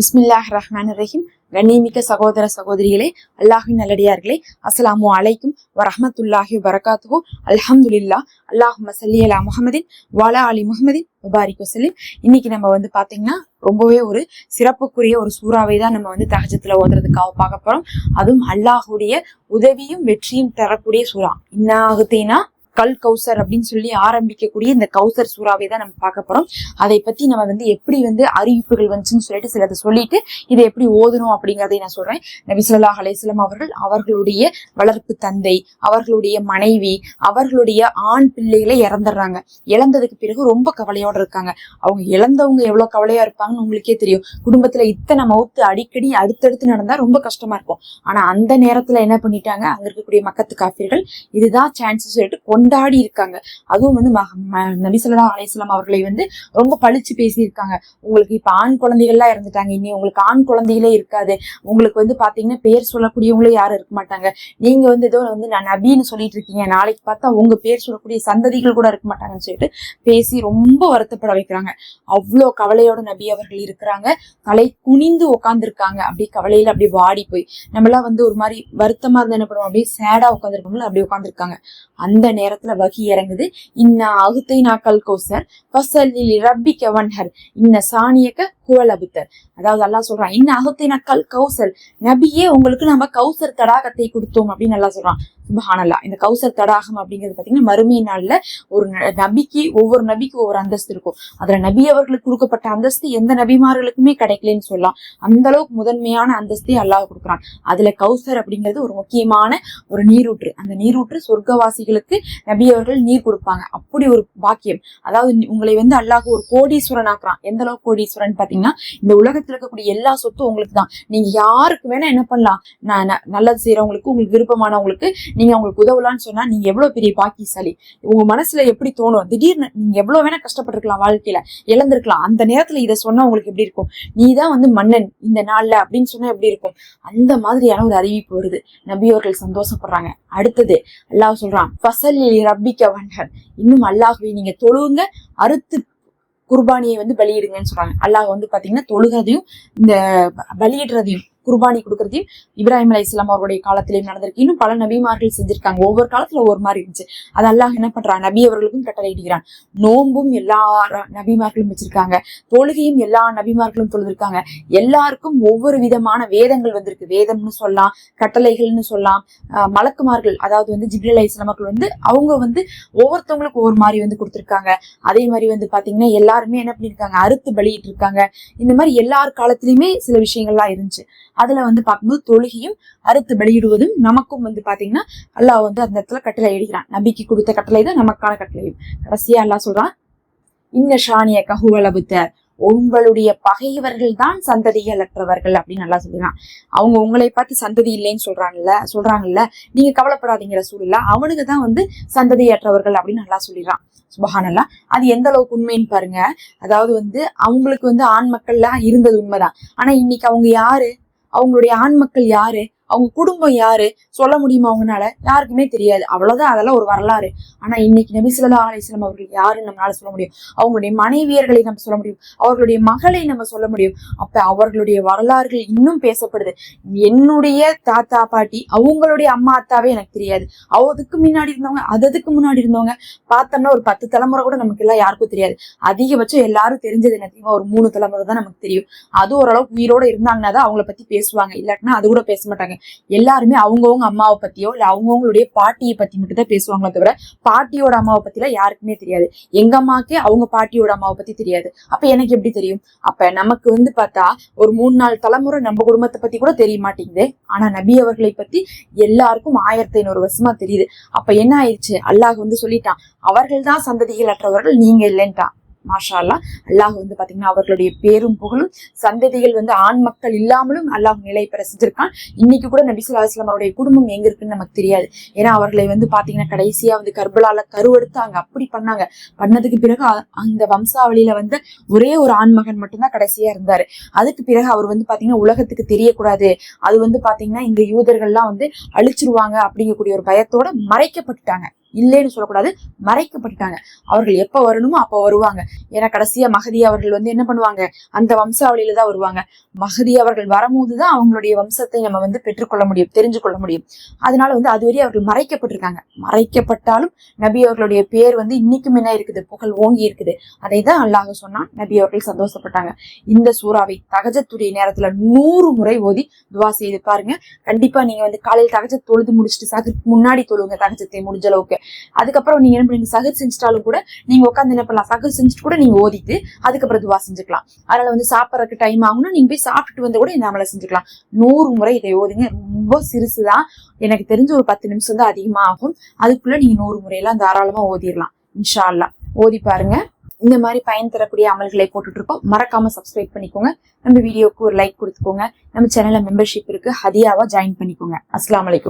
பிஸ்மில்லாஹிர் ரஹ்மானிர் ரஹீம். கண்ணியமிக்க சகோதர சகோதரிகளே, அல்லாஹின் நல்லடியார்களே, அஸ்ஸலாமு அலைக்கும் வரஹ்மத்துல்லாஹி வபரகாத்துஹு. அல்ஹம்துலில்லாஹ். அல்லாஹும்ம ஸல்லி அலா முஹம்மதின் வஅலா ஆலி முஹம்மதின் வபாரிக் வஸல்லிம். இன்னைக்கு நம்ம பாத்தீங்கன்னா ரொம்பவே ஒரு சிறப்புக்குரிய ஒரு சூறாவை தான் நம்ம தஹஜ்ஜுத்ல ஓதுறதுக்காக பார்க்க போறோம். அதுவும் அல்லாஹுடைய உதவியும் வெற்றியும் தரக்கூடிய சூறா. இன்னாகுதீனா கல் கௌசர் அப்படின்னு சொல்லி ஆரம்பிக்கக்கூடிய இந்த கௌசர் சூறாவை தான் நம்ம பார்க்க போறோம். அதை பத்தி நம்ம எப்படி அறிவிப்புகள் வந்துச்சுன்னு சொல்லிட்டு சிலதை சொல்லிட்டு இதை எப்படி ஓதணும் அப்படிங்கறதை நான் சொல்றேன். நபி ஸல்லல்லாஹு அலைஹி வஸல்லம் அவர்கள் அவர்களுடைய வளர்ப்பு தந்தை, அவர்களுடைய மனைவி, அவர்களுடைய ஆண் பிள்ளைகளை இறந்துடுறாங்க. இழந்ததுக்கு பிறகு ரொம்ப கவலையோட இருக்காங்க. அவங்க இழந்தவங்க எவ்வளவு கவலையா இருப்பாங்கன்னு உங்களுக்கே தெரியும். குடும்பத்துல இத்தனை மவுத்து அடிக்கடி அடுத்தடுத்து நடந்தா ரொம்ப கஷ்டமா இருக்கும். ஆனா அந்த நேரத்துல என்ன பண்ணிட்டாங்க, அங்க இருக்கக்கூடிய மக்கத்து காஃபிர்கள் இதுதான் சான்ஸ் சொல்லிட்டு கொண்டாடி இருக்காங்க. அதுவும் நபி ஸல்லல்லாஹு அலைஹி வஸல்லம் அவர்களை ரொம்ப பழிச்சு பேசியிருக்காங்க. உங்களுக்கு இப்ப ஆண் குழந்தைகள்லாம் இறந்துட்டாங்க, இனி உங்களுக்கு ஆண் குழந்தைகளே இருக்காது, உங்களுக்கு பாத்தீங்கன்னா பேர் சொல்லக்கூடியவங்களே யாரும் இருக்க மாட்டாங்க, நீங்க ஏதோ நான் நபின்னு சொல்லிட்டு இருக்கீங்க, நாளைக்கு பார்த்தா உங்க பேர் சொல்லக்கூடிய சந்ததிகள் கூட இருக்க மாட்டாங்கன்னு சொல்லிட்டு பேசி ரொம்ப வருத்தப்பட வைக்கிறாங்க. அவ்வளோ கவலையோட நபி அவர்கள் இருக்கிறாங்க. தலை குனிந்து உட்காந்துருக்காங்க. அப்படியே கவலையில அப்படியே வாடி போய் நம்மளாம் ஒரு மாதிரி வருத்தமா இருந்தா என்ன பண்ணுவோம், அப்படியே சேடா உட்காந்துருக்கோம்ல, அப்படி உட்காந்துருக்காங்க. அந்த நேரத்துல வகி இறங்குது. இன்னா அகுதைனா கல் கௌசர் ஃபஸல்லி லிரப்பிக வன்ஹர் இன்ன சானியக ஹுவல் அபுத்தர். அதாவது அல்லாஹ் சொல்றான், இன்ன அகுதைனா கல் கௌசர், நபியே உங்களுக்கு நம்ம கௌசர் தடாகத்தை கொடுத்தோம் அப்படின்னு அல்லாஹ் சொல்றான். சுப்ஹானல்லாஹ். இந்த கௌசர் தடாகம் அப்படிங்கிறது பாத்தீங்கன்னா மறுமை நாள்ல ஒரு நபிக்கு ஒவ்வொரு அந்தஸ்து இருக்கும். அதுல நபி அவர்களுக்கு கொடுக்கப்பட்ட அந்தஸ்து எந்த நபிமார்களுக்குமே கிடைக்கலன்னு சொல்லலாம். அந்த அளவுக்கு முதன்மையான அந்தஸ்தை அல்லாஹ் கொடுக்குறான். அதுல கௌசர் அப்படிங்கிறது ஒரு முக்கியமான ஒரு நீரூற்று. அந்த நீரூற்று சொர்க்கவாசிகளுக்கு நபி அவர்கள் நீர் கொடுப்பாங்க. அப்படி ஒரு பாக்கியம். அதாவது உங்களை அல்லாஹ் ஒரு கோடீஸ்வரன் ஆக்குறான். எந்த அளவுக்கு கோடீஸ்வரன் பாத்தீங்கன்னா, இந்த உலகத்துல இருக்கக்கூடிய எல்லா சொத்தும் உங்களுக்கு தான். நீங்க யாருக்கு வேணா என்ன பண்ணலாம், நல்லது செய்யறவங்களுக்கு, உங்களுக்கு விருப்பமானவங்களுக்கு நீங்க அவங்களுக்கு உதவலான்னு சொன்னா நீங்க எவ்வளவு பெரிய பாக்கியசாலி. உங்க மனசுல எப்படி தோணும், திடீர்னு நீங்க எவ்வளவு வேணா கஷ்டப்பட்டிருக்கலாம், வாழ்க்கையில இழந்திருக்கலாம், அந்த நேரத்துல இதை சொன்னா உங்களுக்கு எப்படி இருக்கும், நீதான் மன்னன் இந்த நாள்ல அப்படின்னு சொன்னா எப்படி இருக்கும், அந்த மாதிரியான ஒரு அறிவிப்பு வருது. நபி அவர்கள் சந்தோஷப்படுறாங்க. அடுத்தது அல்லாஹ் சொல்றான், ஃபஸல்லி லிரப்பிக வன்ஹர், இன்னும் அல்லாஹ்வை நீங்க தொழுவுங்க, அறுத்து குர்பானியை பலியிடுங்கன்னு சொல்றாங்க. அல்லாஹ் பாத்தீங்கன்னா தொழுகிறதையும் இந்த பலியிடுறதையும் குர்பானி கொடுக்கறதையும் இப்ராஹிம் அலைஹிஸ்ஸலாம் அவருடைய காலத்திலேயும் நடந்திருக்கு. இன்னும் பல நபிமார்கள் செஞ்சிருக்காங்க. ஒவ்வொரு காலத்துல ஒவ்வொரு மாதிரி இருந்துச்சு. அது அல்லாஹ் என்ன பண்றான், நபி அவர்களுக்கும் கட்டளை இடுகிறான். நோன்பும் எல்லா நபிமார்களும் வச்சிருக்காங்க, தொழுகையும் எல்லா நபிமார்களும் தொழுதிருக்காங்க. எல்லாருக்கும் ஒவ்வொரு விதமான வேதங்கள் வந்திருக்கு. வேதம்னு சொல்லலாம், கட்டளைகள்னு சொல்லலாம். மலக்குமார்கள் அதாவது ஜிப்ரீல் அலைஹிஸ்ஸலாம் அவர்கள் அவங்க ஒவ்வொருத்தவங்களுக்கு ஒவ்வொரு மாதிரி கொடுத்திருக்காங்க. அதே மாதிரி பாத்தீங்கன்னா எல்லாருமே என்ன பண்ணிருக்காங்க, அறுத்து பலியிட்டு இருக்காங்க. இந்த மாதிரி எல்லார் காலத்திலயுமே சில விஷயங்கள்லாம் இருந்துச்சு. அதுல பார்க்கும்போது தொழுகையும் அறுத்து பலியிடுவதும் நமக்கும் பாத்தீங்கன்னா அல்லாஹ் அந்த இடத்துல கட்டளை இடுகிறான். நபிக்கு கொடுத்த கட்டளை தான் நமக்கான கட்டளையும். கடைசியா அல்லாஹ் சொல்றான், இன்ன ஷானியக ஹுவல் அபுத்தர், உங்களுடைய பகைவர்கள் தான் சந்ததிகள் அற்றவர்கள் அப்படின்னு நல்லா சொல்றான். அவங்க உங்களை பார்த்து சந்ததி இல்லைன்னு சொல்றாங்கல்ல, நீங்க கவலைப்படாதீங்க ரசூலுல்லாஹ், அவனுக்கு தான் சந்ததியற்றவர்கள் அப்படின்னு நல்லா சொல்லிடுறான். சுப்ஹானல்லாஹ். அது எந்த அளவுக்கு உண்மைன்னு பாருங்க. அதாவது அவங்களுக்கு ஆண் மக்கள்லாம் இருந்தது உண்மைதான். ஆனா இன்னைக்கு அவங்க யாரு, அவங்களுடைய ஆண் மக்கள் யாரு, அவங்க குடும்பம் யாரு சொல்ல முடியுமா? அவங்கனால யாருக்குமே தெரியாது. அவ்வளவுதான், அதெல்லாம் ஒரு வரலாறு. ஆனா இன்னைக்கு நபி ஸல்லல்லாஹு அலைஹி வஸல்லம் அவர்கள் யாருன்னு நம்மளால சொல்ல முடியும். அவங்களுடைய மனைவியர்களை நம்ம சொல்ல முடியும், அவர்களுடைய மகளை நம்ம சொல்ல முடியும். அப்ப அவர்களுடைய வரலாறுகள் இன்னும் பேசப்படுது. என்னுடைய தாத்தா பாட்டி அவங்களுடைய அம்மா அத்தாவே எனக்கு தெரியாது. அதுக்கு முன்னாடி இருந்தவங்க, அதுக்கு முன்னாடி இருந்தவங்க பார்த்தோம்னா ஒரு 10 தலைமுறை கூட நமக்கு எல்லாம் யாருக்கும் தெரியாது. அதிகபட்சம் எல்லாரும் தெரிஞ்சது என்ன தெரியுமா, ஒரு 3 தலைமுறை தான் நமக்கு தெரியும். அது ஓரளவுக்கு உயிரோட இருந்தாங்கன்னா தான் அவங்கள பத்தி பேசுவாங்க, இல்லாட்டினா அது கூட பேச மாட்டாங்க. எல்லாருமே அவங்கவுங்க அம்மாவை பத்தியோ இல்ல அவங்கவுங்களுடைய பாட்டியை பத்தி மட்டும் தான் பேசுவாங்களே தவிர பாட்டியோட அம்மாவை பத்தி எல்லாம் யாருக்குமே தெரியாது. எங்க அம்மாக்கே அவங்க பாட்டியோட அம்மாவை பத்தி தெரியாது. அப்ப எனக்கு எப்படி தெரியும்? அப்ப நமக்கு பார்த்தா ஒரு 3-4 தலைமுறை நம்ம குடும்பத்தை பத்தி கூட தெரிய மாட்டேங்குது. ஆனா நபி அவர்களை பத்தி எல்லாருக்கும் 1500 வருஷமா தெரியுது. அப்ப என்ன ஆயிடுச்சு, அல்லாஹ் சொல்லிட்டான், அவர்கள் தான் சந்ததிகள் அற்றவர்கள், நீங்க இல்லைன்ட்டான். மாஷா அல்லாஹ். அல்லாஹ் பாத்தீங்கன்னா அவர்களுடைய பேரும் புகழும் சந்ததிகள் ஆண் மக்கள் இல்லாமலும் அல்லாஹ் நிலை பெற செஞ்சிருக்கான். இன்னைக்கு கூட நபி ஸல்லல்லாஹு அலைஹி வஸல்லம் அவருடைய குடும்பம் எங்க இருக்குன்னு நமக்கு தெரியாது. ஏன்னா அவர்களை பாத்தீங்கன்னா கடைசியா கர்பலால கருவெடுத்தாங்க. அப்படி பண்ணதுக்கு பிறகு அந்த வம்சாவளியில ஒரே ஒரு ஆண் மகன் மட்டும்தான் கடைசியா இருந்தாரு. அதுக்கு பிறகு அவர் பாத்தீங்கன்னா உலகத்துக்கு தெரியக்கூடாது, அது பாத்தீங்கன்னா இந்த யூதர்கள்லாம் அழிச்சிருவாங்க அப்படிங்கக்கூடிய ஒரு பயத்தோட மறைக்கப்பட்டுட்டாங்க. இல்லைன்னு சொல்லக்கூடாது, மறைக்கப்பட்டுட்டாங்க. அவர்கள் எப்ப வரணுமோ அப்ப வருவாங்க. ஏன்னா கடைசியா மஹதி அவர்கள் என்ன பண்ணுவாங்க, அந்த வம்சாவளியில தான் வருவாங்க. மஹதி அவர்கள் வரும்போதுதான் அவங்களுடைய வம்சத்தை நம்ம பெற்றுக்கொள்ள முடியும், தெரிஞ்சு கொள்ள முடியும். அதனால அதுவரை அவர்கள் மறைக்கப்பட்டிருக்காங்க. மறைக்கப்பட்டாலும் நபி அவர்களுடைய பேர் இன்னைக்கும் என்ன இருக்குது, புகழ் ஓங்கி இருக்குது. அதை தான் அல்லாஹ் சொன்னான். நபி அவர்கள் சந்தோஷப்பட்டாங்க. இந்த சூறாவை தஹஜ்ஜுடைய நேரத்துல 100 முறை ஓதி துவா செய்து பாருங்க. கண்டிப்பா நீங்க காலையில் தஹஜ்ஜத் தொழுது முடிச்சுட்டு சஹருக்கு முன்னாடி தொழுங்க, தஹஜ்ஜத்தை முடிஞ்ச அளவுக்கு. அதுக்கப்புறம் நீங்க என்ன பண்ணுங்க, சஹர் செஞ்சுட்டாலும் கூட நீங்க உட்காந்து என்ன பண்ணலாம், சஹர் செஞ்சுட்டு கூட நீங்க ஓதிட்டு அதுக்கப்புறம் துவா செஞ்சுக்கலாம். அதனால சாப்பிடறதுக்கு டைம் ஆகும்னா நீங்க போய் சாப்பிட்டுட்டு கூட இந்த அமலை செஞ்சுக்கலாம். 100 முறை இதை ஓதுங்க. ரொம்ப சிறுசுதான், எனக்கு தெரிஞ்ச ஒரு 10 நிமிஷம் தான் அதிகமா ஆகும். அதுக்குள்ள நீங்க 100 முறையெல்லாம் தாராளமா ஓதிடலாம். இன்ஷா அல்லாஹ் ஓதி பாருங்க. இந்த மாதிரி பயன் தரக்கூடிய அமல்களை போட்டுட்டு இருக்கோம். மறக்காம சப்ஸ்கிரைப் பண்ணிக்கோங்க. நம்ம வீடியோக்கு ஒரு லைக் கொடுத்துக்கோங்க. நம்ம சேனல்ல மெம்பர்ஷிப் இருக்கு, ஹதியாவா ஜாயின் பண்ணிக்கோங்க. அஸ்ஸலாமு அலைக்கும்.